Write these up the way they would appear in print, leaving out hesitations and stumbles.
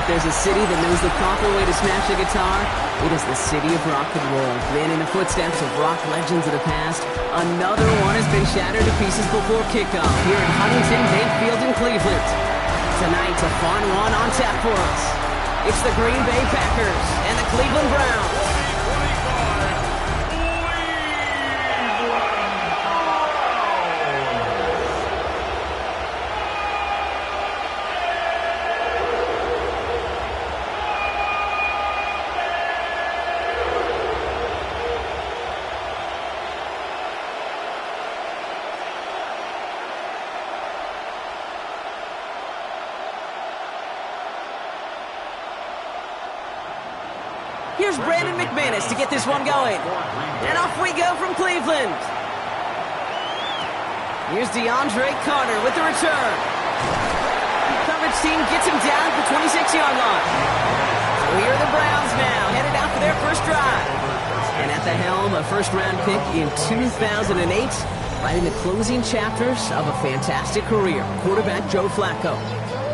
If there's a city that knows the proper way to smash a guitar, it is the city of rock and roll. Then in the footsteps of rock legends of the past, another one has been shattered to pieces before kickoff here at Huntington Bank Field in Cleveland. Tonight, a fun one on tap for us. It's the Green Bay Packers and the Cleveland Browns. Here's Brandon McManus to get this one going. And off we go from Cleveland. Here's DeAndre Carter with the return. The coverage team gets him down at the 26-yard line. So here are the Browns now, headed out for their first drive. And at the helm, a first-round pick in 2008, writing the closing chapters of a fantastic career, quarterback Joe Flacco.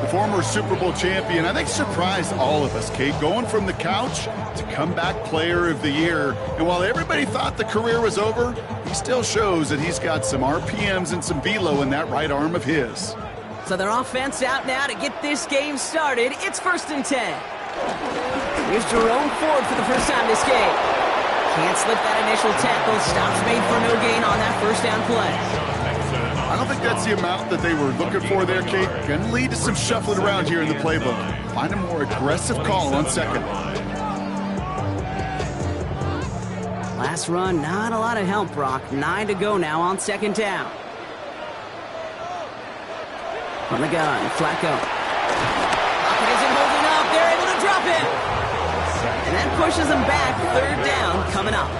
The former Super Bowl champion, I think, surprised all of us, Kate, going from the couch to comeback player of the year. And while everybody thought the career was over, he still shows that he's got some RPMs and some velo in that right arm of his. So their offense out now to get this game started. It's 1st and 10. Here's Jerome Ford for the first time this game. Can't slip that initial tackle. Stops made for no gain on that first down play. I don't think that's the amount that they were looking for there, Kate. Going to lead to some shuffling around here in the playbook. Find a more aggressive call on second. Last run, not a lot of help, Brock. 9 to go now on 2nd down. From the gun, Flacco. Lockett isn't holding up. They're able to drop it. And that pushes them back. 3rd down coming up.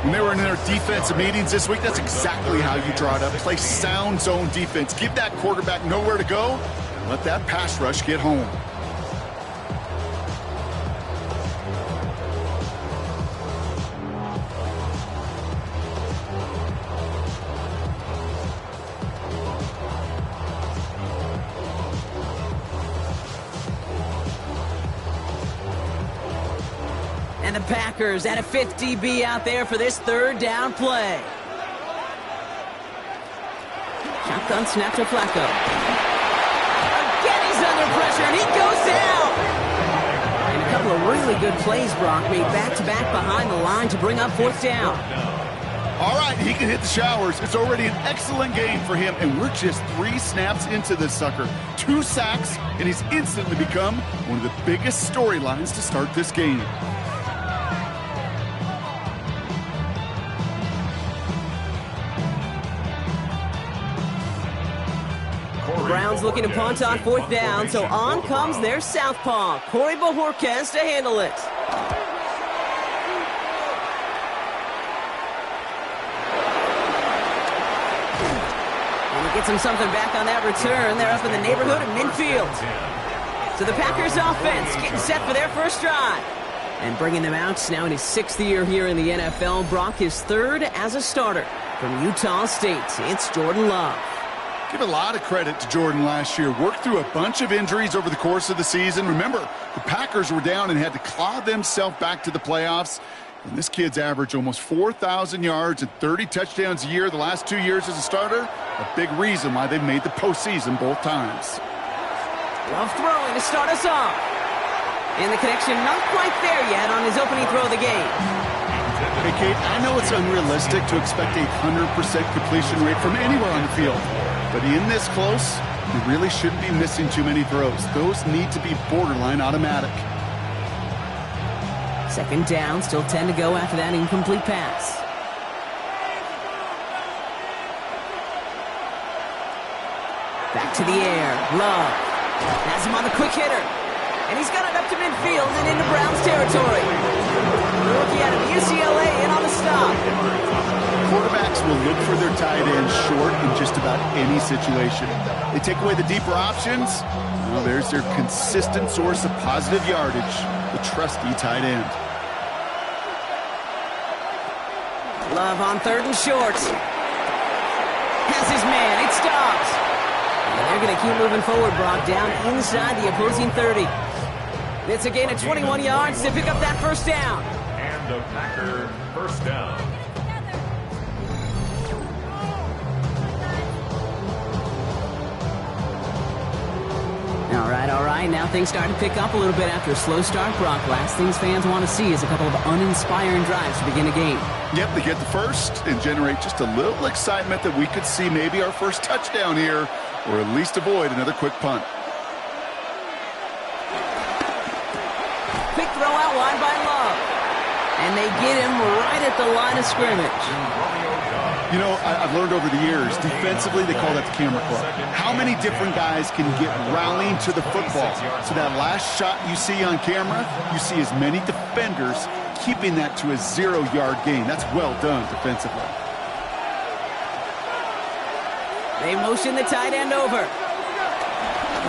When they were in their defensive meetings this week, that's exactly how you draw it up. Play sound zone defense. Give that quarterback nowhere to go. And let that pass rush get home. And the Packers at a 5th DB out there for this 3rd down play. Shotgun snap to Flacco. Again, he's under pressure, and he goes down. And a couple of really good plays, Brock, made back-to-back behind the line to bring up 4th down. All right, he can hit the showers. It's already an excellent game for him, and we're just 3 snaps into this sucker. 2 sacks, and he's instantly become one of the biggest storylines to start this game. Browns looking to punt on 4th down, so on comes their southpaw, Corey Bojorquez, to handle it. And he gets him something back on that return. They're up in the neighborhood of midfield. So the Packers offense getting set for their first drive. And bringing them out now in his 6th year here in the NFL. Brock is 3rd as a starter from Utah State. It's Jordan Love. Give a lot of credit to Jordan last year. Worked through a bunch of injuries over the course of the season. Remember, the Packers were down and had to claw themselves back to the playoffs. And this kid's averaged almost 4,000 yards and 30 touchdowns a year the last 2 years as a starter. A big reason why they've made the postseason both times. Love throwing to start us off. And the connection not quite there yet on his opening throw of the game. Hey, Kate, I know it's unrealistic to expect a 100% completion rate from anywhere on the field. But in this close, you really shouldn't be missing too many throws. Those need to be borderline automatic. 2nd down, still 10 to go after that incomplete pass. Back to the air, Love. Has him on the quick hitter. And he's got it up to midfield and into Browns territory. The rookie out of UCLA in on the stop. Quarterbacks will look for their tight end short in just about any situation. They take away the deeper options. Well, there's their consistent source of positive yardage, the trusty tight end. Love on 3rd and short. Has his man. It stops. And they're going to keep moving forward, Brock, down inside the opposing 30. It's a gain of 21 yards to pick up that first down. And the Packer first down. All right. Now things start to pick up a little bit after a slow start, Brock. Last things fans want to see is a couple of uninspiring drives to begin a game. Yep, they get the first and generate just a little excitement that we could see maybe our first touchdown here, or at least avoid another quick punt. Quick throw out wide by Love. And they get him right at the line of scrimmage. You know, I've learned over the years, defensively, they call that the camera club. How many different guys can get rallying to the football? So that last shot you see on camera, you see as many defenders keeping that to a 0-yard gain. That's well done defensively. They motion the tight end over.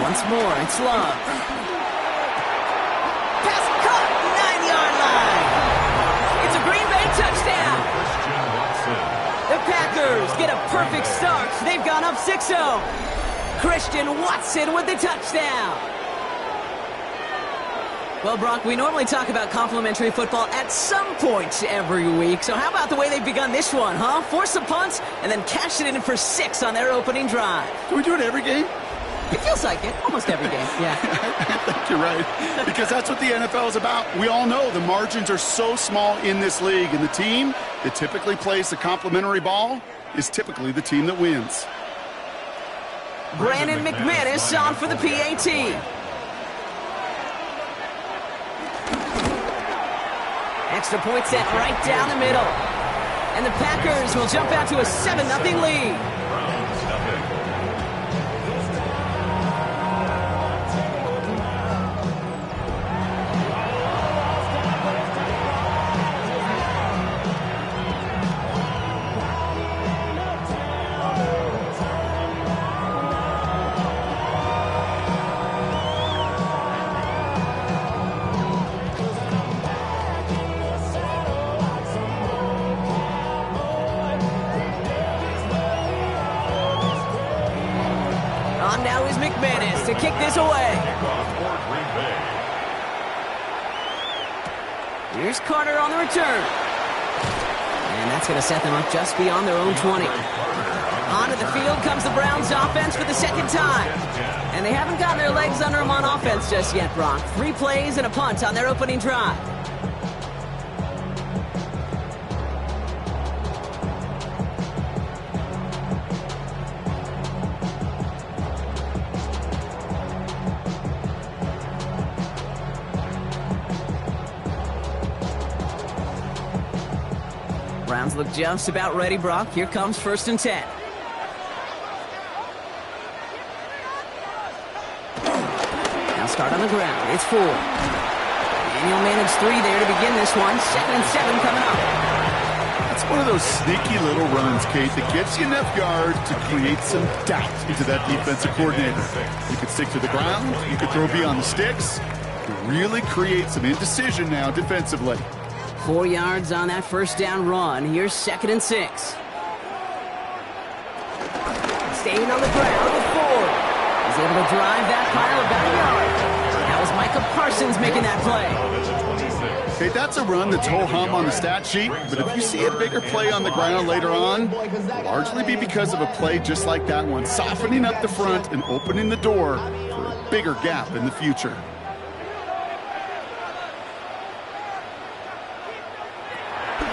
Once more, it's Love. Pass caught, 9-yard line. It's a Green Bay touchdown. The Packers get a perfect start. They've gone up 6-0. Christian Watson with the touchdown. Well, Brock, we normally talk about complimentary football at some point every week. So how about the way they've begun this one, huh? Force a punt and then cash it in for 6 on their opening drive. Do we do it every game? It feels like it. Almost every game, yeah. I think you're right. Because that's what the NFL is about. We all know the margins are so small in this league. And the team that typically plays the complimentary ball is typically the team that wins. Brandon McManus on for the PAT. Extra point set right down the middle. And the Packers will jump out to a 7-0 lead. Now is McManus to kick this away. Here's Carter on the return. And that's going to set them up just beyond their own 20. Onto the field comes the Browns offense for the second time. And they haven't gotten their legs under them on offense just yet, Brock. 3 plays and a punt on their opening drive. Browns look just about ready, Brock. Here comes 1st and 10. Now start on the ground. It's 4. And he'll manage 3 there to begin this one. 2nd and 7 coming up. It's one of those sneaky little runs, Kate, that gets you enough yards to create some doubt into that defensive coordinator. You could stick to the ground. You could throw beyond the sticks. You really create some indecision now defensively. 4 yards on that 1st down run. Here's 2nd and 6. Staying on the ground with Ford. He's able to drive that pile about a yard. That was Micah Parsons making that play. Okay, that's a run that's ho-hum on the stat sheet, but if you see a bigger play on the ground later on, it'll largely be because of a play just like that one, softening up the front and opening the door for a bigger gap in the future.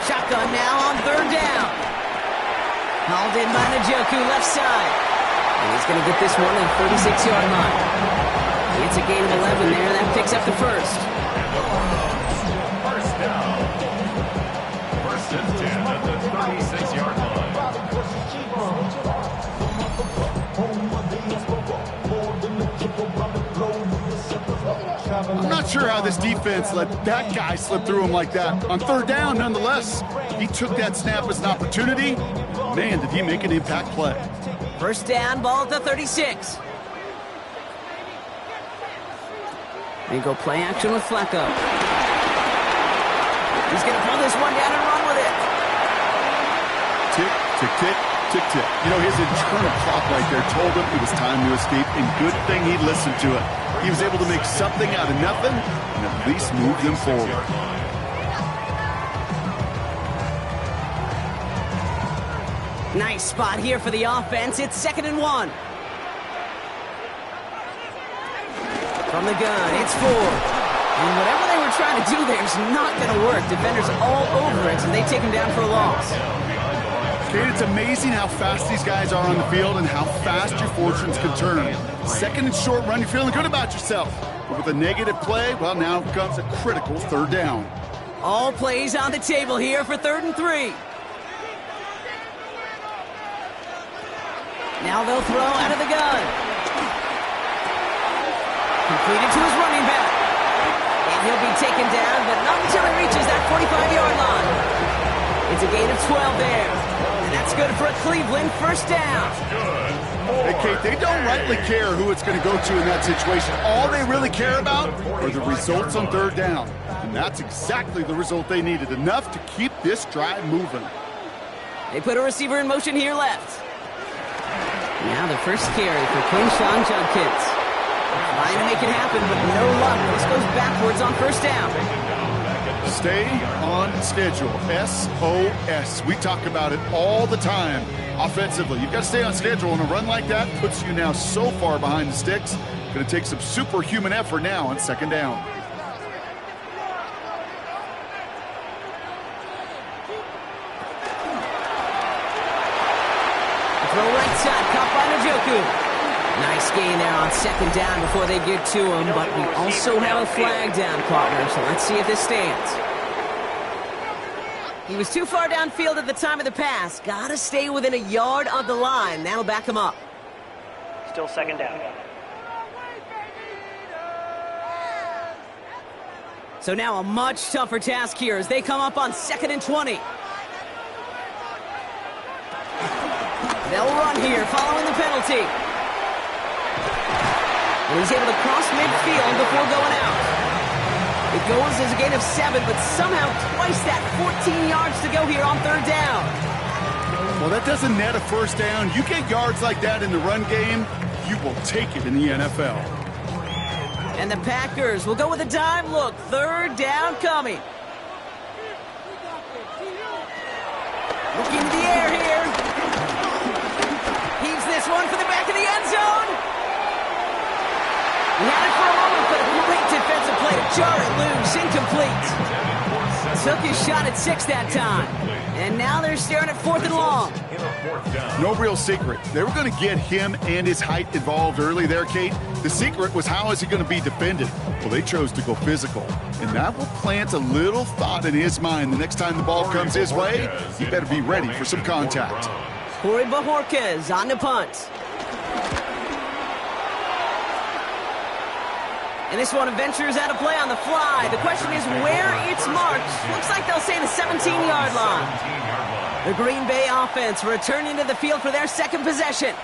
Shotgun now on 3rd down. Hauled in by Njoku, left side. And he's going to get this one at the 36-yard line. It's a gain of 11 there. That picks up the 1st. 1st down. 1st and 10 at the 36-yard line. I'm not sure how this defense let that guy slip through him like that. On 3rd down, nonetheless, he took that snap as an opportunity. Man, did he make an impact play. 1st down, ball at the 36. They go play action with Flacco. He's going to pull this one down and run with it. Tick, tick, tick, tick, tick. You know, his internal clock right there told him it was time to escape, and good thing he listened to it. He was able to make something out of nothing and at least move them forward. Nice spot here for the offense. It's 2nd and 1. From the gun, it's 4. And whatever they were trying to do there is not going to work. Defenders all over it, and they take him down for a loss. Kate, it's amazing how fast these guys are on the field and how fast your fortunes can turn. 2nd and short run, you're feeling good about yourself. But with a negative play, well, now comes a critical 3rd down. All plays on the table here for 3rd and 3. Now they'll throw out of the gun. Completed to his running back. And he'll be taken down, but not until he reaches that 45-yard line. It's a gain of 12 there. And that's good for a Cleveland 1st down. Hey, Kate, they don't rightly care who it's going to go to in that situation. All they really care about are the results on 3rd down. And that's exactly the result they needed. Enough to keep this drive moving. They put a receiver in motion here left. Now the first carry for Quinshawn Judkins. Trying to make it happen, but no luck. This goes backwards on first down. Stay on schedule. SOS. We talk about it all the time. Offensively, you've got to stay on schedule, and a run like that puts you now so far behind the sticks. Going to take some superhuman effort now on second down. Throw right side, caught by Njoku. Nice gain there on second down before they get to him, but we also have a flag down, partner, so let's see if this stands. He was too far downfield at the time of the pass. Gotta stay within a yard of the line. That'll back him up. Still second down. So now a much tougher task here as they come up on 2nd and 20. They'll run here following the penalty. And he's able to cross midfield before going out. It goes as a gain of 7, but somehow twice that, 14 yards to go here on third down. Well, that doesn't net a first down. You get yards like that in the run game, you will take it in the NFL. And the Packers will go with a dime look. Third down coming. Looking to the air here. Heaves this one for the back of the end zone. He had it for a moment, but a great defensive play to jar it loose. Incomplete. Took his shot at 6 that time. And now they're staring at 4th and long. No real secret. They were going to get him and his height involved early there, Kate. The secret was, how is he going to be defended? Well, they chose to go physical. And that will plant a little thought in his mind. The next time the ball comes his way, he better be ready for some contact. Corey Bajorquez on the punt. And this one ventures out of play on the fly. The question is where it's marked. Looks like they'll say the 17-yard line. The Green Bay offense returning to the field for their second possession.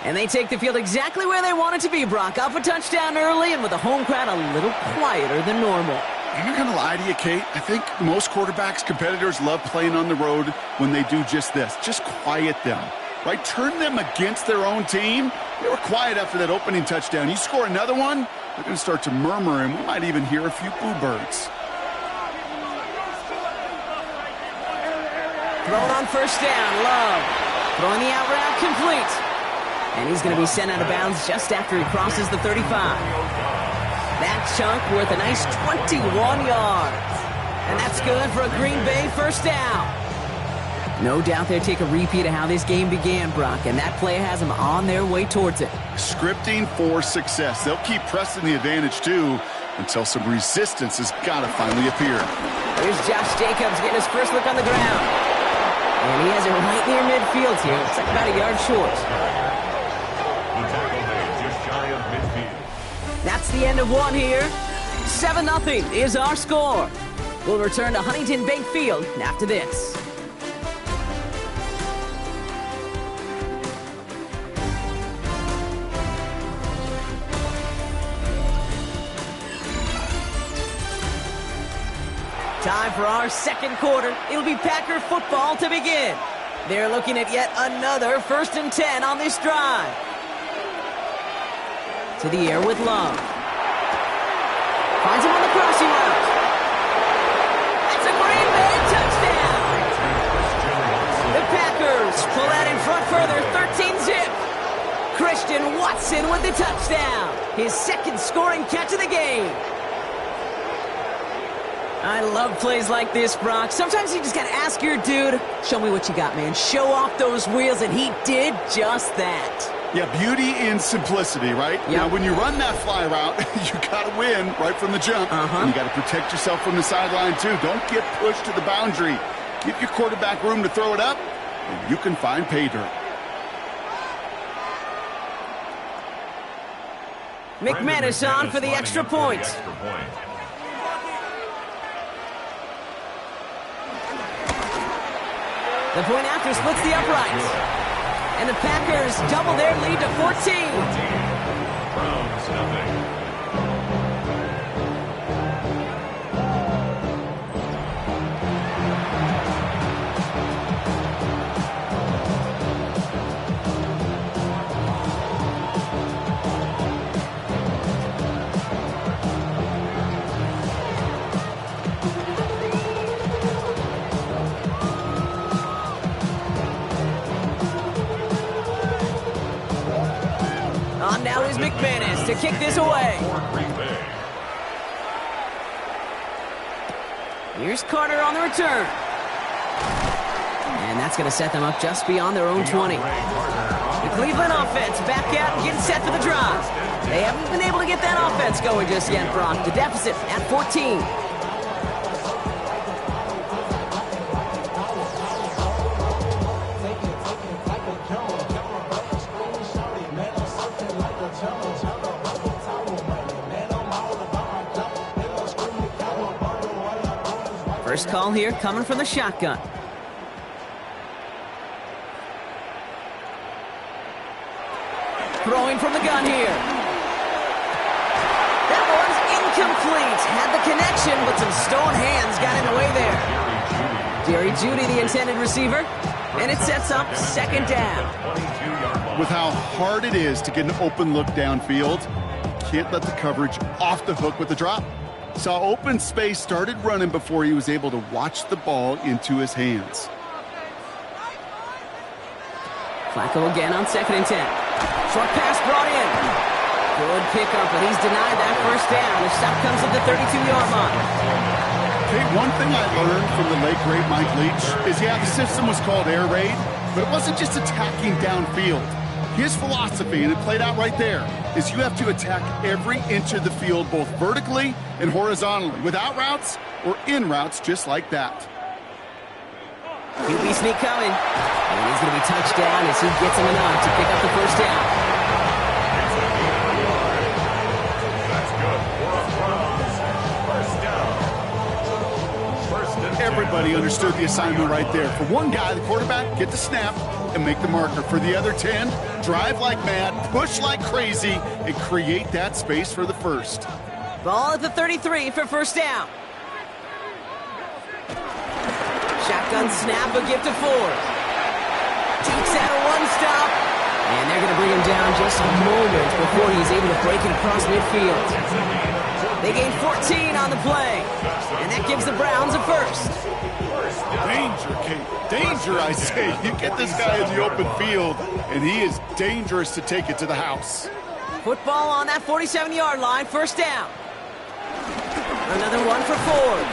And they take the field exactly where they want it to be, Brock. Up a touchdown early and with the home crowd a little quieter than normal. I'm not going to lie to you, Kate. I think most quarterbacks, competitors love playing on the road when they do just this. Just quiet them, right? Turn them against their own team. They were quiet after that opening touchdown. You score another one, they're going to start to murmur, and we might even hear a few boo birds. Thrown on first down, Love. Throwing the out route complete. And he's going to be sent out of bounds just after he crosses the 35. That chunk worth a nice 21 yards. And that's good for a Green Bay first down. No doubt they'll take a repeat of how this game began, Brock, and that play has them on their way towards it. Scripting for success. They'll keep pressing the advantage, too, until some resistance has got to finally appear. Here's Josh Jacobs getting his first look on the ground. And he has it right near midfield here. It's like about a yard short. That's the end of one here. 7-0 is our score. We'll return to Huntington Bank Field after this. Time for our second quarter. It'll be Packer football to begin. They're looking at yet another 1st and 10 on this drive. To the air with Love. Finds him on the crossing route. That's a Green Bay touchdown. The Packers pull out in front further, 13-zip. Christian Watson with the touchdown. His second scoring catch of the game. I love plays like this, Brock. Sometimes you just got to ask your dude, show me what you got, man. Show off those wheels, and he did just that. Yeah, beauty in simplicity, right? Yep. Now, when you run that fly route, you got to win right from the jump. And you got to protect yourself from the sideline, too. Don't get pushed to the boundary. Give your quarterback room to throw it up, and you can find pay dirt. McManus on for the extra point. The point after splits the uprights. And the Packers double their lead to 14. Browns nothing. Here's McManus to kick this away. Here's Carter on the return. And that's going to set them up just beyond their own 20. The Cleveland offense back out and getting set for the drive. They haven't been able to get that offense going just yet, Brock. The deficit at 14. First call here coming from the shotgun. Throwing from the gun here. That one's incomplete. Had the connection, but some stone hands got in the way there. Jerry Jeudy, the intended receiver, and it sets up second down. With how hard it is to get an open look downfield, can't let the coverage off the hook with the drop. Saw open space, started running before he was able to watch the ball into his hands. Flacco again on 2nd and 10. Short pass brought in. Good pickup, but he's denied that first down. The stop comes at the 32-yard line. Okay, one thing I learned from the late, great Mike Leach is, yeah, the system was called air raid, but it wasn't just attacking downfield. His philosophy, and it played out right there, is you have to attack every inch of the field, both vertically and horizontally, without routes or in routes just like that. QB sneak coming. And he's going to be touched down as he gets him enough to pick up the first down. That's good. First down. Everybody understood the assignment right there. For one guy, the quarterback, get the snap and make the marker. For the other 10, drive like mad, push like crazy, and create that space for the first. Ball at the 33 for first down. Shotgun snap, a give to Ford. Takes out a one-stop. And they're going to bring him down just a moment before he's able to break it across midfield. They gain 14 on the play. And that gives the Browns a first. Danger, Kate. Danger, I say. You get this guy in the open field, and he is dangerous to take it to the house. Football on that 47-yard line, first down. Another one for Ford.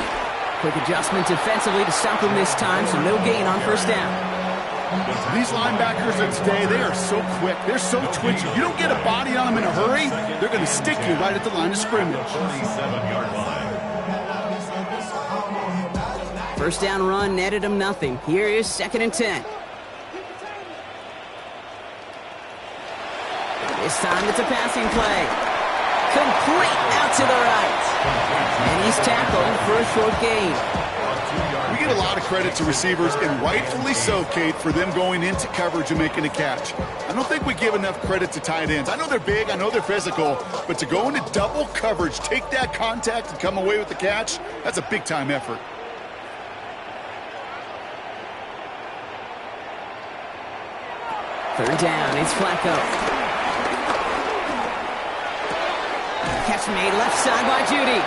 Quick adjustment defensively to stop him this time, so no gain on first down. These linebackers of today, they are so quick. They're so twitchy. You don't get a body on them in a hurry, they're going to stick you right at the line of scrimmage. 37-yard line. First down run netted him nothing. Here is 2nd and 10. This time it's a passing play. Complete out to the right. And he's tackled for a short gain. We get a lot of credit to receivers, and rightfully so, Kate, for them going into coverage and making a catch. I don't think we give enough credit to tight ends. I know they're big, I know they're physical, but to go into double coverage, take that contact, and come away with the catch, that's a big-time effort. Third down, it's Flacco. Catch made left side by Jeudy.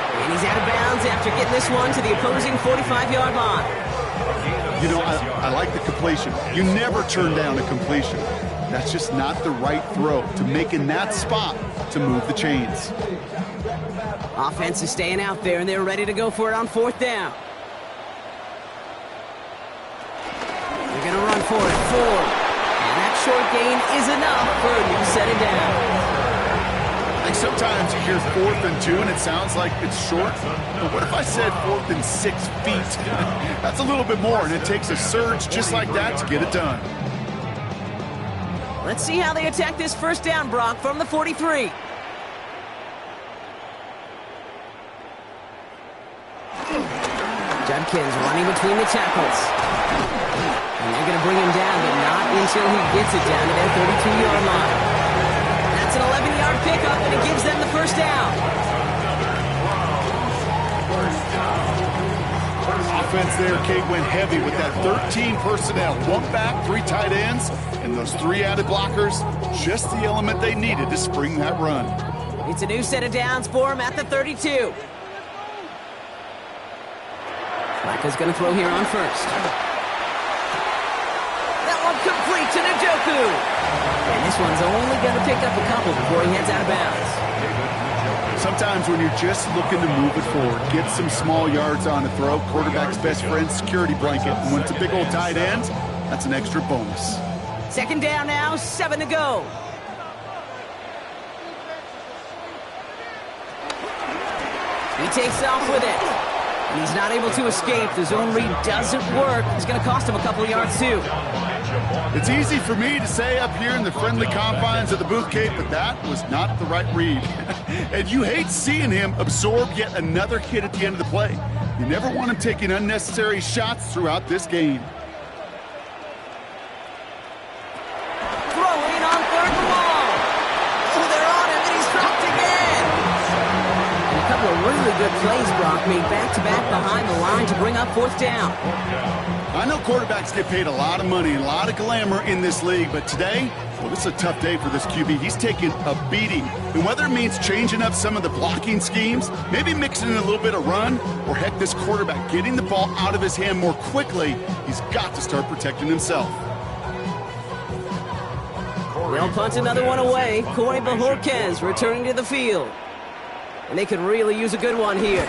And he's out of bounds after getting this one to the opposing 45-yard line. You know, I like the completion. You never turn down a completion. That's just not the right throw to make in that spot to move the chains. Offense is staying out there, and they're ready to go for it on fourth down. They're going to run for it. Ford. And that short gain is enough for a new set of down. Like sometimes you hear 4th and 2 and it sounds like it's short. But what if I said 4th and 6 feet? That's a little bit more, and it takes a surge just like that to get it done. Let's see how they attack this first down, Brock, from the 43. Judkins running between the tackles. And they're going to bring him down, but not until he gets it down to their 32-yard line. That's an 11-yard pickup, and it gives them the first down. Offense there, Kate, went heavy with that 13 personnel. 1 back, 3 tight ends, and those 3 added blockers. Just the element they needed to spring that run. It's a new set of downs for him at the 32. Flacco's going to throw here on first. That one complete to Njoku. And this one's only going to pick up a couple before he heads out of bounds. Sometimes when you're just looking to move it forward, get some small yards on a throw, quarterback's best friend, security blanket. And when it's a big old tight end, that's an extra bonus. Second down now, 7 to go. He takes off with it. And he's not able to escape. The zone read doesn't work. It's going to cost him a couple of yards, too. It's easy for me to say up here in the friendly confines of the booth, Kate, but that was not the right read. And you hate seeing him absorb yet another hit at the end of the play. You never want him taking unnecessary shots throughout this game. Throwing on third and long. Oh, they're on him, and he's dropped again. And a couple of really good plays, Brock, made back-to-back behind the line to bring up fourth down. I know quarterbacks get paid a lot of money, a lot of glamour in this league, but today, well, this is a tough day for this QB. He's taking a beating. And whether it means changing up some of the blocking schemes, maybe mixing in a little bit of run, or heck, this quarterback getting the ball out of his hand more quickly, he's got to start protecting himself. They'll punt another one away. Corey Bajorquez returning to the field. And they could really use a good one here.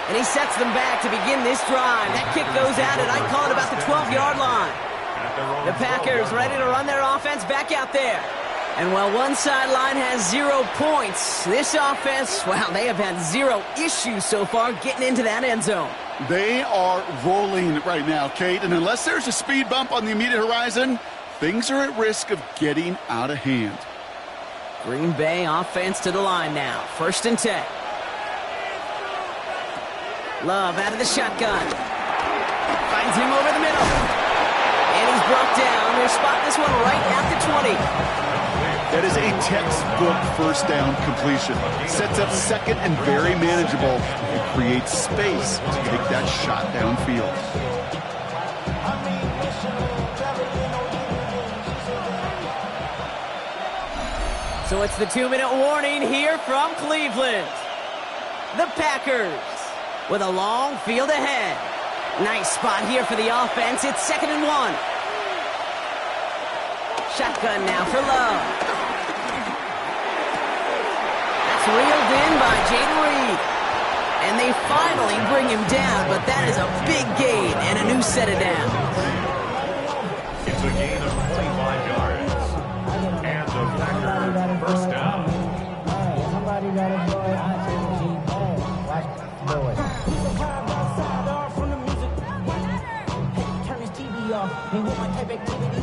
And he sets them back to begin this drive. That kick goes out at, I'd call it about the 12-yard line. The Packers ready to run their offense back out there. And while one sideline has 0 points, this offense, well, they have had 0 issues so far getting into that end zone. They are rolling right now, Kate, and unless there's a speed bump on the immediate horizon, things are at risk of getting out of hand. Green Bay offense to the line now. 1st and 10. Love out of the shotgun. Finds him over the middle. And he's brought down. They'll spot this one right at the 20. That is a textbook first down completion. Sets up second and very manageable. It creates space to take that shot downfield. So it's the 2-minute warning here from Cleveland. The Packers with a long field ahead. Nice spot here for the offense. It's 2nd and 1. Shotgun now for Love. That's reeled in by Jaden Reed. And they finally bring him down, but that is a big gain and a new set of downs. It's a gain of 25 yards. And the Packers first down.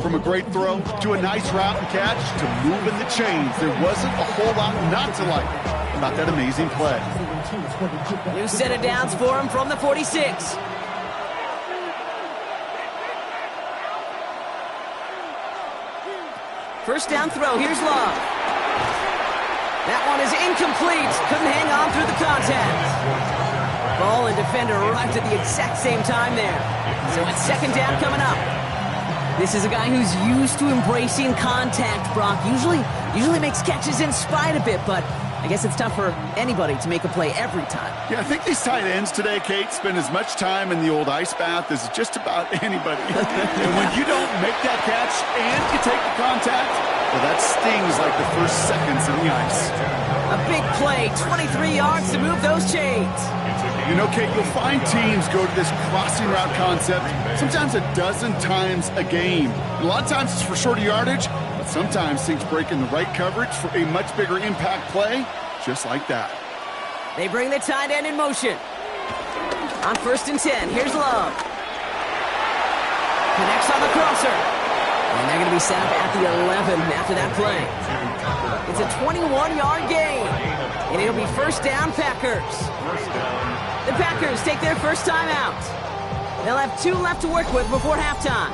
From a great throw to a nice route and catch to moving the chains, there wasn't a whole lot not to like about that amazing play. New set of downs for him from the 46. First down throw, here's Love. That one is incomplete. Couldn't hang on through the contact. Ball and defender arrived at the exact same time there. So it's 2nd down coming up. This is a guy who's used to embracing contact, Brock. Usually makes catches in spite of it, but I guess it's tough for anybody to make a play every time. Yeah, I think these tight ends today, Kate, spend as much time in the old ice bath as just about anybody. And when you don't make that catch and you take the contact, well, that stings like the first seconds in the ice. A big play, 23 yards to move those chains. You know, Kate, you'll find teams go to this crossing route concept sometimes a dozen times a game. And a lot of times it's for shorter yardage, but sometimes things break in the right coverage for a much bigger impact play, just like that. They bring the tight end in motion. On 1st and 10, here's Love. Connects on the crosser. And they're going to be set up at the 11 after that play. It's a 21-yard gain. And it'll be 1st down Packers. The Packers take their first time out. They'll have 2 left to work with before halftime.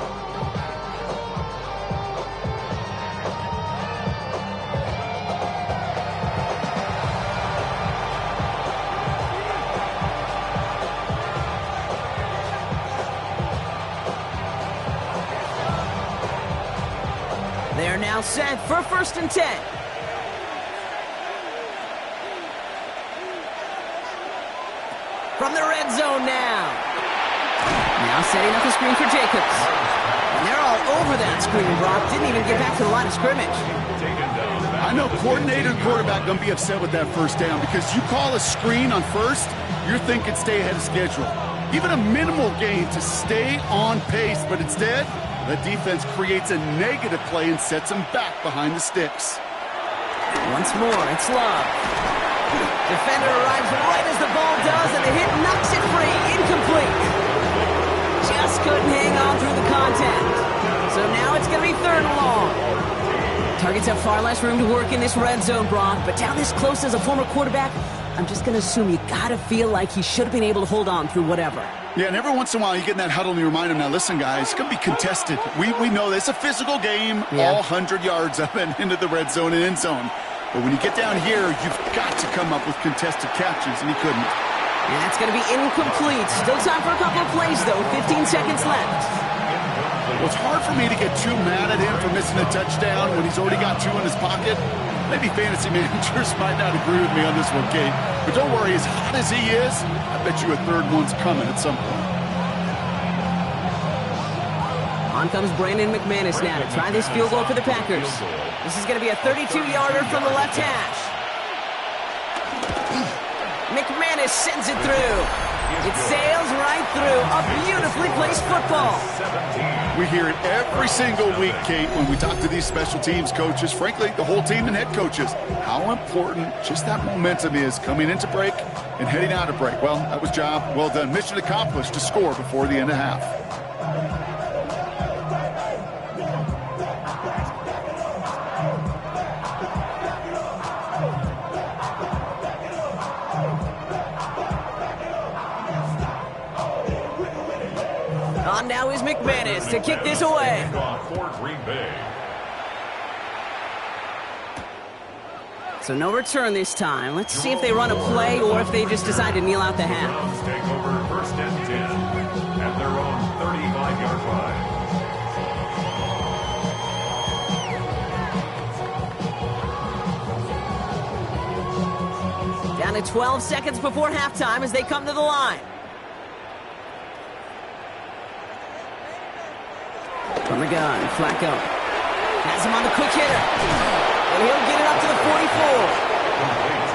They are now set for 1st and 10. From the red zone now. Now setting up the screen for Jacobs. And they're all over that screen, Brock. Didn't even get back to the line of scrimmage. I know coordinator and quarterback going to be upset with that first down because you call a screen on first, you're thinking stay ahead of schedule. Even a minimal gain to stay on pace, but instead, the defense creates a negative play and sets them back behind the sticks. Once more, it's Love. Defender arrives right as the ball does, and the hit knocks it free. Incomplete. Just couldn't hang on through the contact. So now it's going to be 3rd and long. Targets have far less room to work in this red zone, Brock, but down this close as a former quarterback, I'm just going to assume you got to feel like he should have been able to hold on through whatever. Yeah, and every once in a while you get in that huddle and you remind him, now listen, guys, it's going to be contested. We know this. It's a physical game, all 100 yards up and into the red zone and end zone. But when you get down here, you've got to come up with contested catches, and he couldn't. And that's going to be incomplete. Still time for a couple of plays, though. 15 seconds left. Well, it's hard for me to get too mad at him for missing a touchdown when he's already got 2 in his pocket. Maybe fantasy managers might not agree with me on this one, Kate. But don't worry, as hot as he is, I bet you a 3rd one's coming at some point. On comes Brandon McManus now to try this field goal for the Packers. This is going to be a 32-yarder from the left hash. McManus sends it through. It sails right through. A beautifully placed football. We hear it every single week, Kate, when we talk to these special teams coaches, frankly, the whole team and head coaches, how important just that momentum is coming into break and heading out of break. Well, that was job well done. Mission accomplished to score before the end of half. On now is McManus to kick this away. So no return this time. Let's see if they run a play or if they just decide to kneel out the half. Take over 1st and 10 at their own 35-yard line. Down to 12 seconds before halftime as they come to the line. From the gun, Flacco has him on the quick hitter, and he'll get it up to the 44.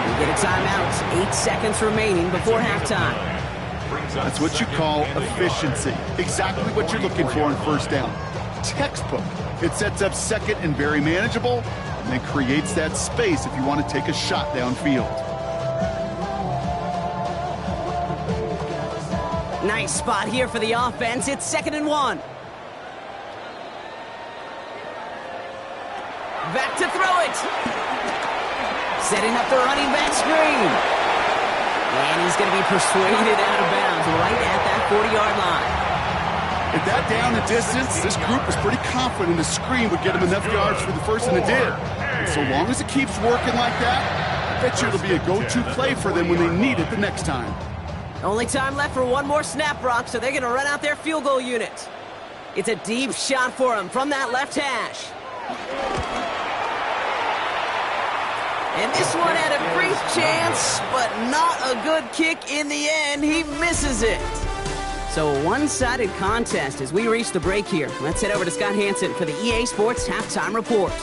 We get a timeout. 8 seconds remaining before halftime. That's what you call efficiency. Exactly what you're looking for in 1st down. Textbook. It sets up 2nd and very manageable, and then creates that space if you want to take a shot downfield. Nice spot here for the offense. It's 2nd and 1. Back to throw it. Setting up the running back screen. And he's going to be persuaded out of bounds right at that 40-yard line. At that down and distance, this group was pretty confident the screen would get him enough yards for the first, and it did. And so long as it keeps working like that, I bet you it'll be a go-to play for them when they need it the next time. Only time left for one more snap, Brock, so they're going to run out their field goal unit. It's a deep shot for him from that left hash. And this one had a brief chance, but not a good kick in the end. He misses it. So a one-sided contest as we reach the break here. Let's head over to Scott Hansen for the EA Sports Halftime Report.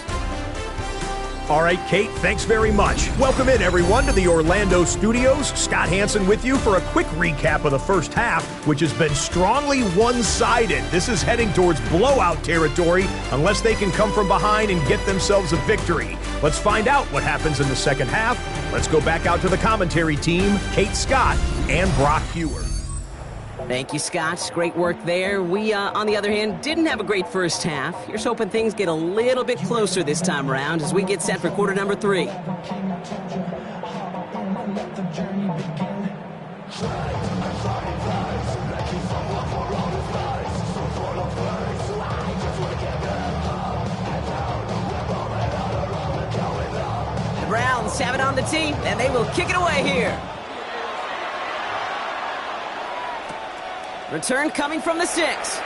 All right, Kate, thanks very much. Welcome in, everyone, to the Orlando studios. Scott Hansen with you for a quick recap of the first half, which has been strongly one-sided. This is heading towards blowout territory unless they can come from behind and get themselves a victory. Let's find out what happens in the second half. Let's go back out to the commentary team, Kate Scott and Brock Hewer. Thank you, Scott. Great work there. We, on the other hand, didn't have a great first half. Here's hoping things get a little bit closer this time around as we get set for quarter number 3. The Browns have it on the tee, and they will kick it away here. Return coming from the 6.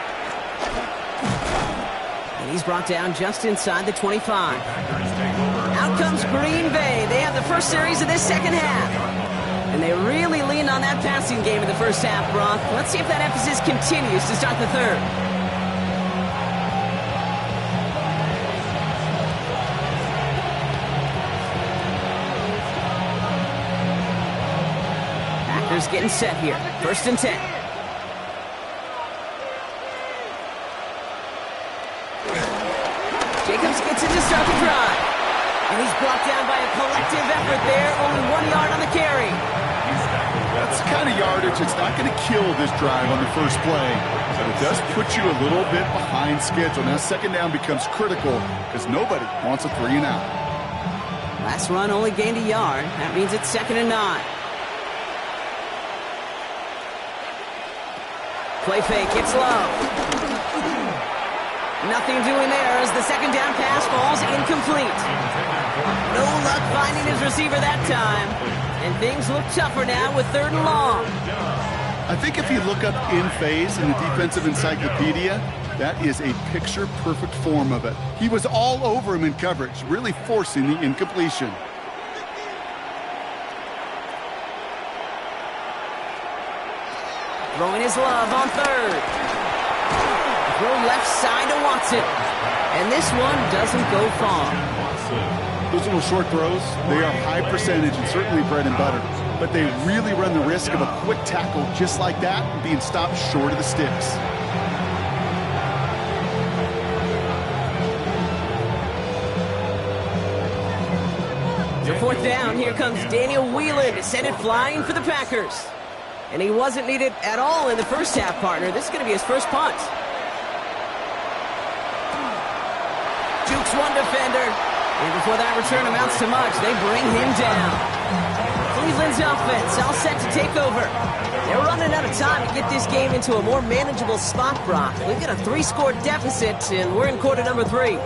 And he's brought down just inside the 25. Out comes Green Bay. They have the first series of this second half. And they really leaned on that passing game in the first half, Brock. Let's see if that emphasis continues to start the third. Packers getting set here. 1st and 10. Jacobs gets it to start the drive. And he's brought down by a collective effort there. Only 1 yard on the carry. That's the kind of yardage that's not going to kill this drive on the first play. But it does put you a little bit behind schedule. Now 2nd down becomes critical because nobody wants a 3 and out. Last run only gained a yard. That means it's 2nd and 9. Play fake, it's low. Nothing doing there as the 2nd down pass falls incomplete. No luck finding his receiver that time. And things look tougher now with 3rd and long. I think if you look up in phase in the defensive encyclopedia, that is a picture-perfect form of it. He was all over him in coverage, really forcing the incompletion. Throwing his love on 3rd. Throw left side to Watson. And this one doesn't go far. Those little short throws, they are high percentage and certainly bread and butter. But they really run the risk of a quick tackle just like that and being stopped short of the sticks. So 4th down, here comes Daniel Whelan to send it flying for the Packers. And he wasn't needed at all in the first half, partner. This is going to be his first punt. Jukes one defender. And before that return amounts to much, they bring him down. Cleveland's offense all set to take over. They're running out of time to get this game into a more manageable spot, Brock. We've got a 3-score deficit, and we're in quarter number 3.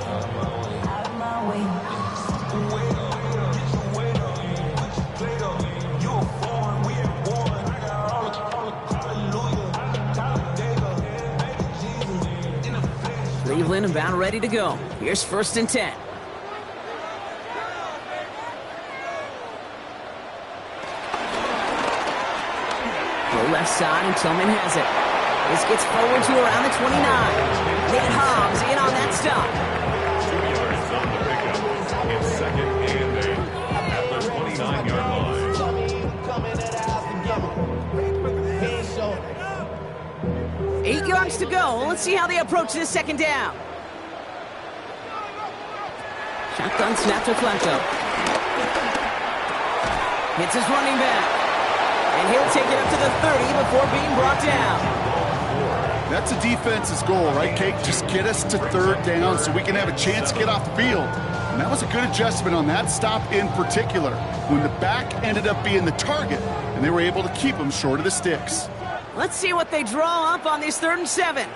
Cleveland about ready to go. Here's 1st and 10. Go left side, and Tillman has it. This gets forward to around the 29. Nate Hobbs in on that stop. 8 yards to go. Let's see how they approach this 2nd down. Shotgun snap to Flacco. Hits his running back. And he'll take it up to the 30 before being brought down. That's a defense's goal, right, Kate? Just get us to 3rd down so we can have a chance to get off the field. And that was a good adjustment on that stop in particular, when the back ended up being the target, and they were able to keep him short of the sticks. Let's see what they draw up on this 3rd and 7.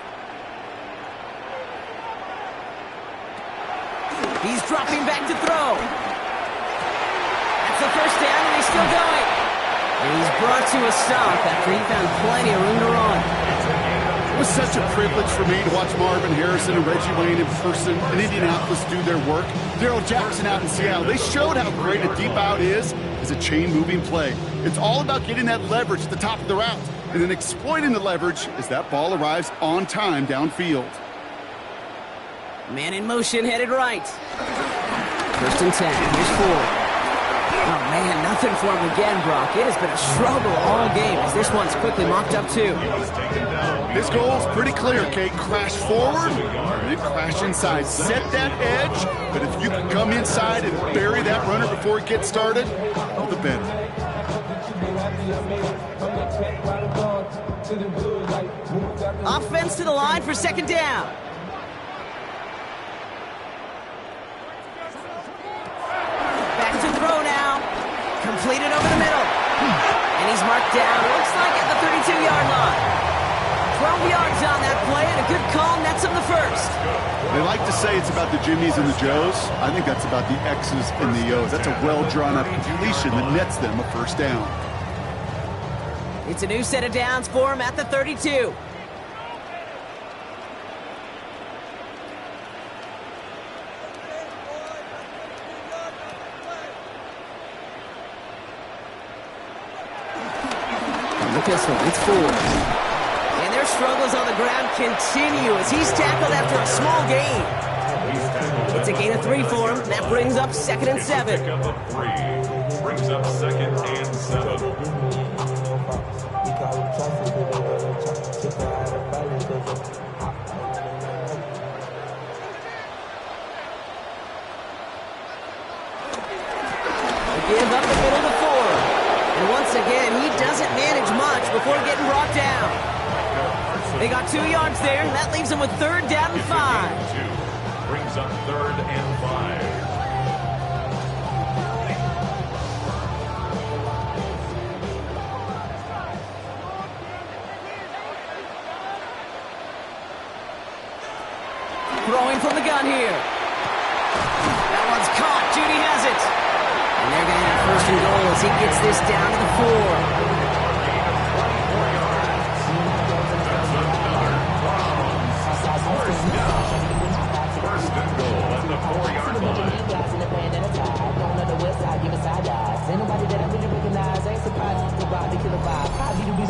He's dropping back to throw. That's the 1st down, and he's still going. And he's brought to a stop after he found plenty of room to run. It was such a privilege for me to watch Marvin Harrison and Reggie Wayne in person in Indianapolis do their work. Darryl Jackson out in Seattle. They showed how great a deep out is as a chain-moving play. It's all about getting that leverage at the top of the route and then exploiting the leverage as that ball arrives on time downfield. Man in motion, headed right. 1st and 10. Here's 4. Oh, man, nothing for him again, Brock. It has been a struggle all game as this one's quickly mopped up, too. His goal is pretty clear, Kate. Crash forward and then crash inside. Set that edge, but if you can come inside and bury that runner before it gets started, all the better. Offense to the line for 2nd down. Throw now. Completed over the middle. And he's marked down, looks like at the 32-yard line. 12 yards on that play, and a good call nets him the 1st. They like to say it's about the Jimmies and the Joes. I think that's about the X's and the O's. That's a well-drawn-up completion that nets them a 1st down. It's a new set of downs for him at the 32. Pistol, it's 4. And their struggles on the ground continue as he's tackled after a small gain. It's a gain of 3 for him. That brings up 2nd and 7. Brings up 2nd and 7. Give up the middle to Ford. And once again, he doesn't manage much before getting brought down. They got 2 yards there, and that leaves them with 3rd down and 5. Brings up 3rd and 5. Throwing from the gun here. That one's caught. Judy has it. And they're going to have 1st and goal as he gets this down to the 4.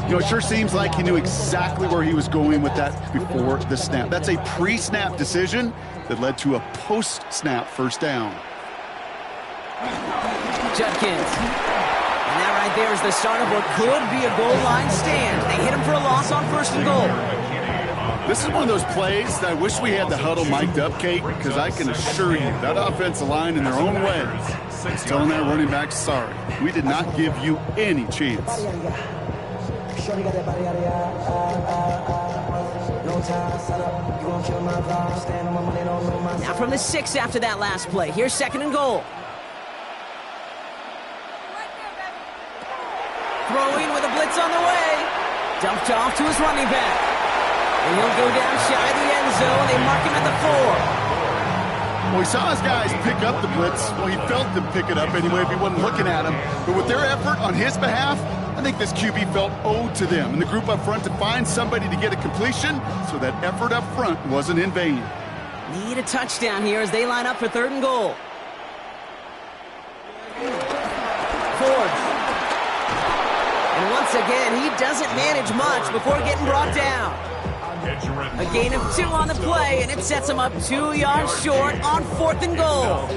You know, it sure seems like he knew exactly where he was going with that before the snap. That's a pre-snap decision that led to a post-snap 1st down. Judkins. And that right there is the start of what could be a goal line stand. They hit him for a loss on 1st and goal. This is one of those plays that I wish we had the huddle mic'd up, Kate, because I can assure you that offensive line in their own way is telling that running back, sorry, we did not give you any chance. Now from the 6 after that last play. Here's 2nd and goal. Throwing with a blitz on the way. Dumped off to his running back. And he'll go down shy of the end zone. They mark him at the 4. Well, he saw his guys pick up the blitz. Well, he felt them pick it up anyway if he wasn't looking at him. But with their effort on his behalf, I think this QB felt owed to them and the group up front to find somebody to get a completion, so that effort up front wasn't in vain. Need a touchdown here as they line up for 3rd and goal. Ford. And once again, he doesn't manage much before getting brought down. A gain of 2 on the play, and it sets him up 2 yards short on 4th and goal.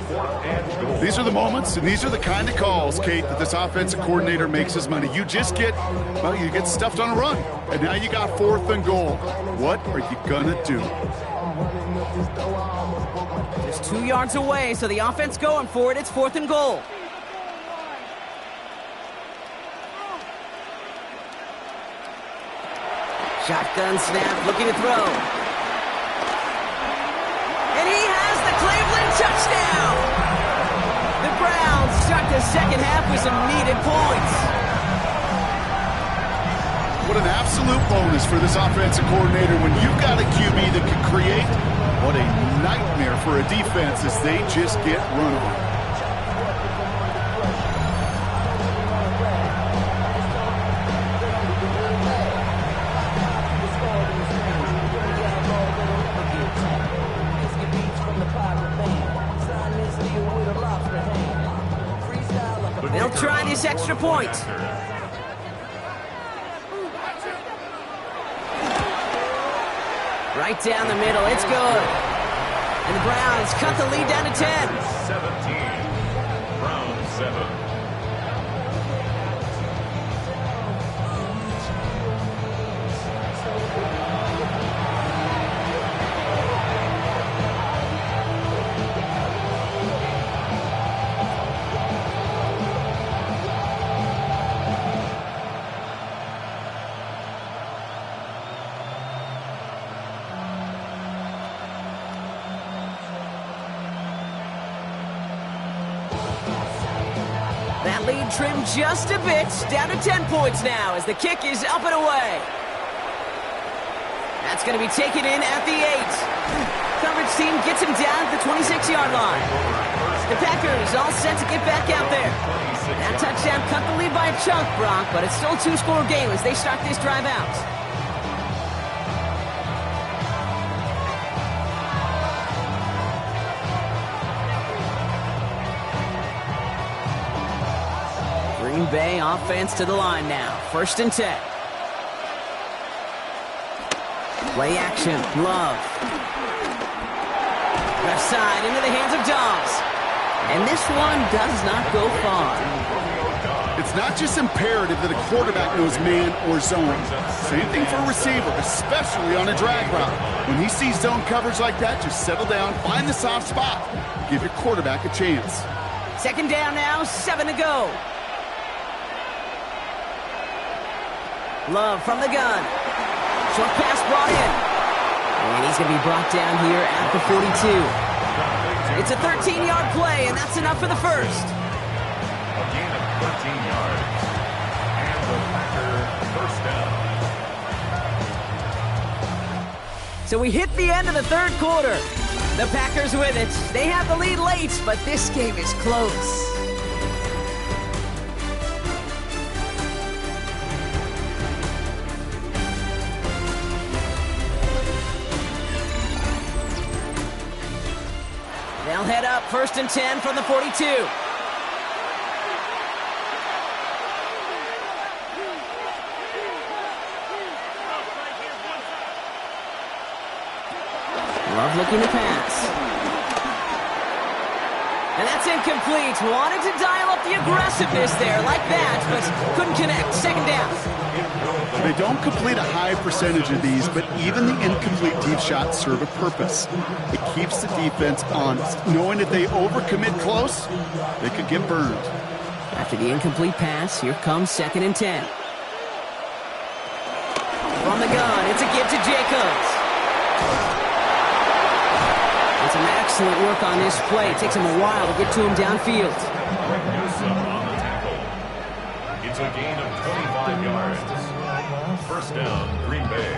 These are the moments, and these are the kind of calls, Kate, that this offensive coordinator makes his money. You just get, well, you get stuffed on a run, and now you got 4th and goal. What are you gonna do? Just 2 yards away, so the offense going for it. It's 4th and goal. Shotgun snap, looking to throw. And he has the Cleveland touchdown! The Browns start the 2nd half with some needed points. What an absolute bonus for this offensive coordinator when you've got a QB that can create. What a nightmare for a defense as they just get run on. They'll try this extra point. Right down the middle, it's good. And the Browns cut the lead down to 10. 17. Browns 7. That lead trimmed just a bit, down to 10 points now as the kick is up and away. That's going to be taken in at the 8. Coverage team gets him down at the 26-yard line. The Packers all set to get back out there. That touchdown cut the lead by a chunk, Brock, but it's still a 2-score game as they start this drive out. Green Bay offense to the line now. 1st and 10. Play action. Love. Left side into the hands of Dobbs. And this one does not go far. It's not just imperative that a quarterback knows man or zone. Same thing for a receiver, especially on a drag route. When he sees zone coverage like that, just settle down, find the soft spot. Give your quarterback a chance. Second down now, 7 to go. Love from the gun. Short pass brought in. And he's going to be brought down here at the 42. It's a 13-yard play, and that's enough for the first. A gain of 13 yards. And the Packer first down. So we hit the end of the third quarter. The Packers with it. They have the lead late, but this game is close. They'll head up 1st and 10 from the 42. Love looking to pass. And that's incomplete. Wanted to dial up the aggressiveness there like that, but couldn't connect. Second down. They don't complete a high percentage of these, but even the incomplete deep shots serve a purpose. It keeps the defense honest, knowing if they overcommit close, they could get burned. After the incomplete pass, here comes 2nd and 10. From the gun, it's a give to Jacobs. Some excellent work on this play. It takes him a while to get to him downfield. Newsome on the tackle. It's a gain of 25 yards. First down, Green Bay.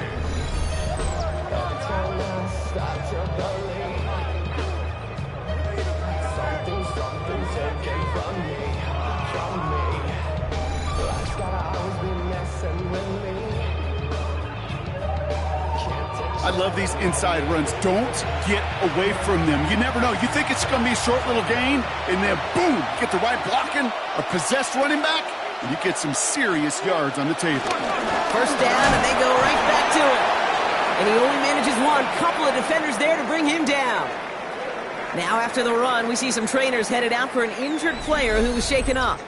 I love these inside runs. Don't get away from them. You never know. You think it's going to be a short little gain, and then boom, get the right blocking, a possessed running back, and you get some serious yards on the table. First down, and they go right back to it. And he only manages one. Couple of defenders there to bring him down. Now after the run, we see some trainers headed out for an injured player who was shaken up.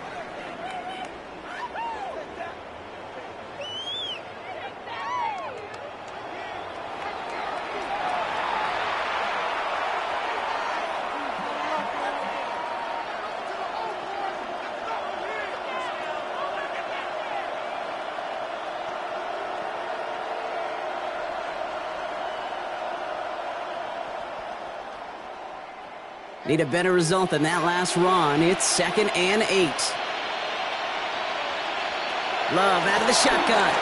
Need a better result than that last run. It's 2nd and 8. Love out of the shotgun.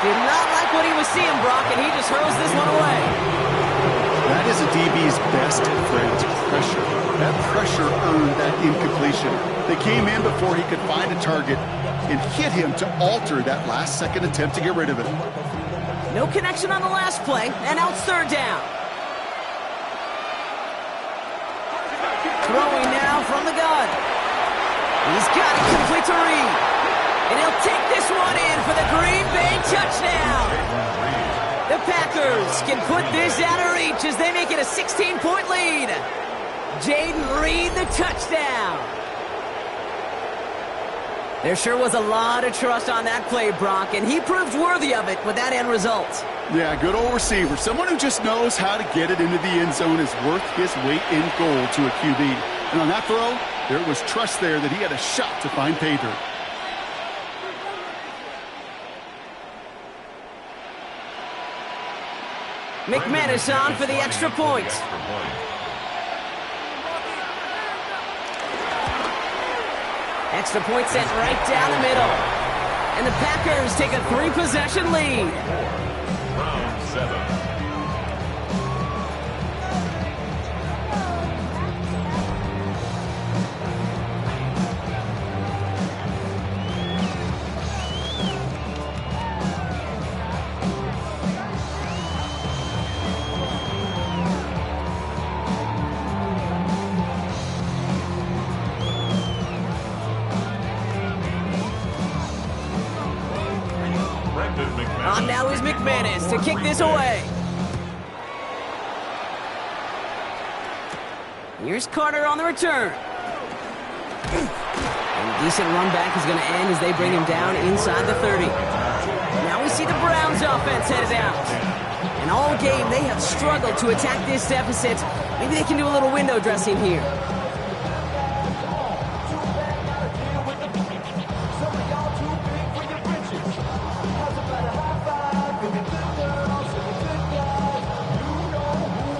Did not like what he was seeing, Brock, and he just hurls this one away. That is a DB's best friend, pressure. That pressure earned that incompletion. They came in before he could find a target and hit him to alter that last-second attempt to get rid of it. No connection on the last play, and now it's 3rd down. Throwing now from the gun. He's got it complete to Reed. And he'll take this one in for the Green Bay touchdown. The Packers can put this out of reach as they make it a 16-point lead. Jaden Reed, the touchdown. There sure was a lot of trust on that play, Brock, and he proved worthy of it with that end result. Yeah, good old receiver. Someone who just knows how to get it into the end zone is worth his weight in gold to a QB. And on that throw, there was trust there that he had a shot to find pay dirt. McManus on for the extra point. Extra point sent right down the middle. And the Packers take a 3-possession lead. Round 7. On now is McManus to kick this away. Here's Carter on the return. Decent run back is going to end as they bring him down inside the 30. Now we see the Browns offense headed out. And all game, they have struggled to attack this deficit. Maybe they can do a little window dressing here.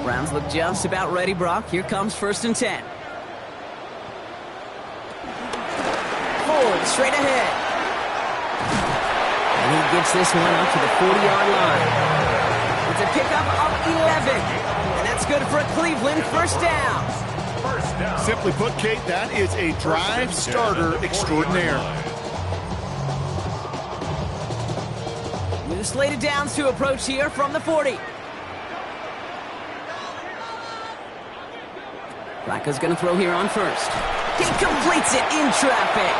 Browns look just about ready, Brock. Here comes 1st and 10. Forward, straight ahead. And he gets this one up to the 40-yard line. It's a pickup of 11. And that's good for a Cleveland first down. Simply put, Kate, that is a drive starter extraordinaire. New slated downs to approach here from the 40. Flacco's going to throw here on 1st. He completes it in traffic.